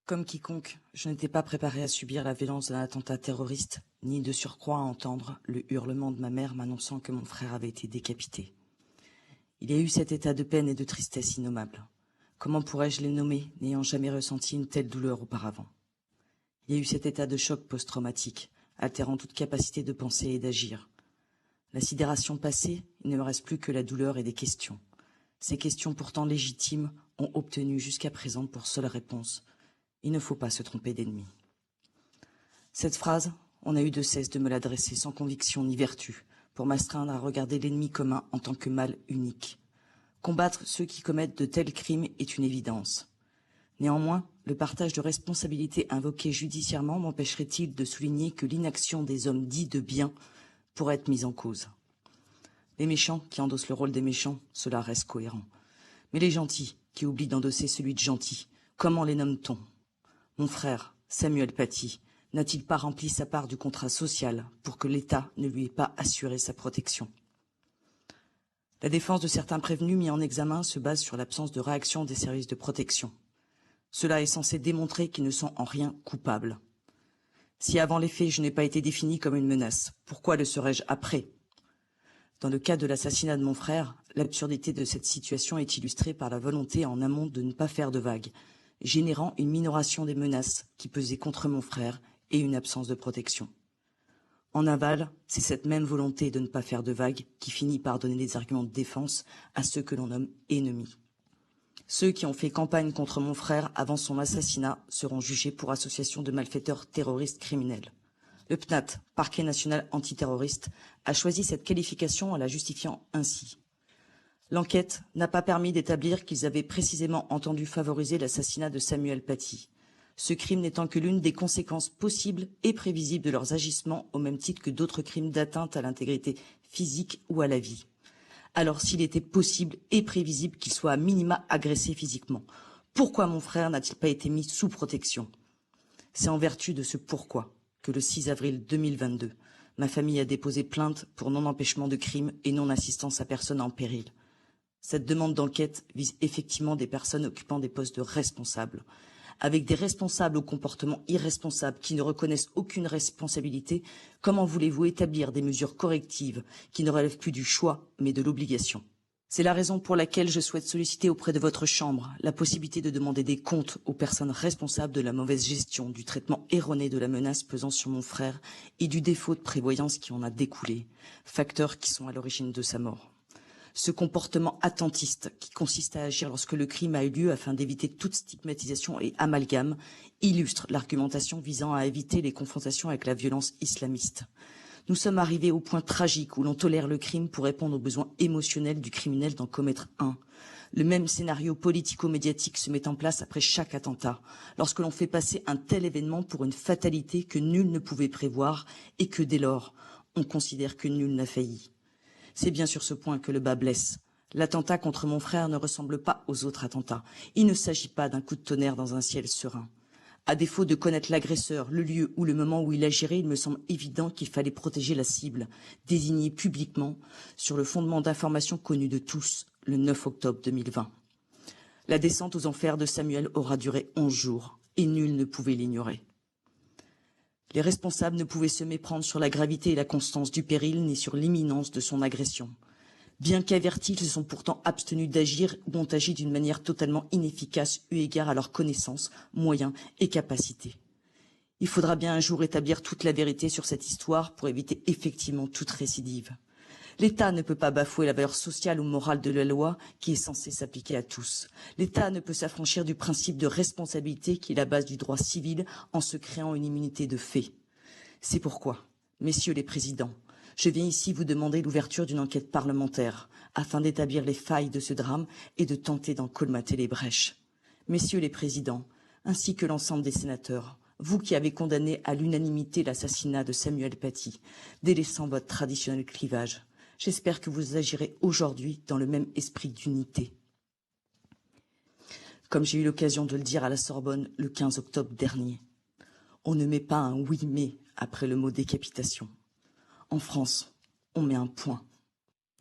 Comme quiconque, je n'étais pas préparé à subir la violence d'un attentat terroriste, ni de surcroît à entendre le hurlement de ma mère m'annonçant que mon frère avait été décapité. Il y a eu cet état de peine et de tristesse innommable. Comment pourrais-je les nommer, n'ayant jamais ressenti une telle douleur auparavant? Il y a eu cet état de choc post-traumatique, altérant toute capacité de penser et d'agir. La sidération passée, il ne me reste plus que la douleur et des questions. Ces questions pourtant légitimes ont obtenu jusqu'à présent pour seule réponse: il ne faut pas se tromper d'ennemi. Cette phrase, on a eu de cesse de me l'adresser sans conviction ni vertu, pour m'astreindre à regarder l'ennemi commun en tant que mal unique. Combattre ceux qui commettent de tels crimes est une évidence. Néanmoins, le partage de responsabilités invoqué judiciairement m'empêcherait-il de souligner que l'inaction des hommes dits de bien pourrait être mise en cause? Les méchants qui endossent le rôle des méchants, cela reste cohérent. Mais les gentils qui oublient d'endosser celui de gentil, comment les nomme-t-on? Mon frère, Samuel Paty, n'a-t-il pas rempli sa part du contrat social pour que l'État ne lui ait pas assuré sa protection? La défense de certains prévenus mis en examen se base sur l'absence de réaction des services de protection. Cela est censé démontrer qu'ils ne sont en rien coupables. Si avant les faits je n'ai pas été défini comme une menace, pourquoi le serais-je après? Dans le cas de l'assassinat de mon frère, l'absurdité de cette situation est illustrée par la volonté en amont de ne pas faire de vagues, générant une minoration des menaces qui pesaient contre mon frère et une absence de protection. En aval, c'est cette même volonté de ne pas faire de vagues qui finit par donner des arguments de défense à ceux que l'on nomme ennemis. Ceux qui ont fait campagne contre mon frère avant son assassinat seront jugés pour association de malfaiteurs terroristes criminels. Le PNAT, Parquet national antiterroriste, a choisi cette qualification en la justifiant ainsi. L'enquête n'a pas permis d'établir qu'ils avaient précisément entendu favoriser l'assassinat de Samuel Paty, ce crime n'étant que l'une des conséquences possibles et prévisibles de leurs agissements au même titre que d'autres crimes d'atteinte à l'intégrité physique ou à la vie. Alors s'il était possible et prévisible qu'il soit à minima agressé physiquement, pourquoi mon frère n'a-t-il pas été mis sous protection? C'est en vertu de ce pourquoi que le 6 avril 2022, ma famille a déposé plainte pour non-empêchement de crime et non-assistance à personne en péril. Cette demande d'enquête vise effectivement des personnes occupant des postes de responsables, avec des responsables au comportement irresponsable qui ne reconnaissent aucune responsabilité. Comment voulez-vous établir des mesures correctives qui ne relèvent plus du choix, mais de l'obligation? C'est la raison pour laquelle je souhaite solliciter auprès de votre Chambre la possibilité de demander des comptes aux personnes responsables de la mauvaise gestion, du traitement erroné de la menace pesant sur mon frère et du défaut de prévoyance qui en a découlé, facteurs qui sont à l'origine de sa mort. Ce comportement attentiste qui consiste à agir lorsque le crime a eu lieu afin d'éviter toute stigmatisation et amalgame illustre l'argumentation visant à éviter les confrontations avec la violence islamiste. Nous sommes arrivés au point tragique où l'on tolère le crime pour répondre aux besoins émotionnels du criminel d'en commettre un. Le même scénario politico-médiatique se met en place après chaque attentat, lorsque l'on fait passer un tel événement pour une fatalité que nul ne pouvait prévoir et que dès lors, on considère que nul n'a failli. C'est bien sur ce point que le bât blesse. L'attentat contre mon frère ne ressemble pas aux autres attentats. Il ne s'agit pas d'un coup de tonnerre dans un ciel serein. À défaut de connaître l'agresseur, le lieu ou le moment où il agirait, il me semble évident qu'il fallait protéger la cible, désignée publiquement sur le fondement d'informations connues de tous, le 9 octobre 2020. La descente aux enfers de Samuel aura duré 11 jours, et nul ne pouvait l'ignorer. Les responsables ne pouvaient se méprendre sur la gravité et la constance du péril, ni sur l'imminence de son agression. Bien qu'avertis, ils se sont pourtant abstenus d'agir ou ont agi d'une manière totalement inefficace eu égard à leurs connaissances, moyens et capacités. Il faudra bien un jour établir toute la vérité sur cette histoire pour éviter effectivement toute récidive. L'État ne peut pas bafouer la valeur sociale ou morale de la loi qui est censée s'appliquer à tous. L'État ne peut s'affranchir du principe de responsabilité qui est la base du droit civil en se créant une immunité de fait. C'est pourquoi, messieurs les présidents, je viens ici vous demander l'ouverture d'une enquête parlementaire afin d'établir les failles de ce drame et de tenter d'en colmater les brèches. Messieurs les présidents, ainsi que l'ensemble des sénateurs, vous qui avez condamné à l'unanimité l'assassinat de Samuel Paty, délaissant votre traditionnel clivage, j'espère que vous agirez aujourd'hui dans le même esprit d'unité. Comme j'ai eu l'occasion de le dire à la Sorbonne le 15 octobre dernier, on ne met pas un oui mais après le mot décapitation. En France, on met un point.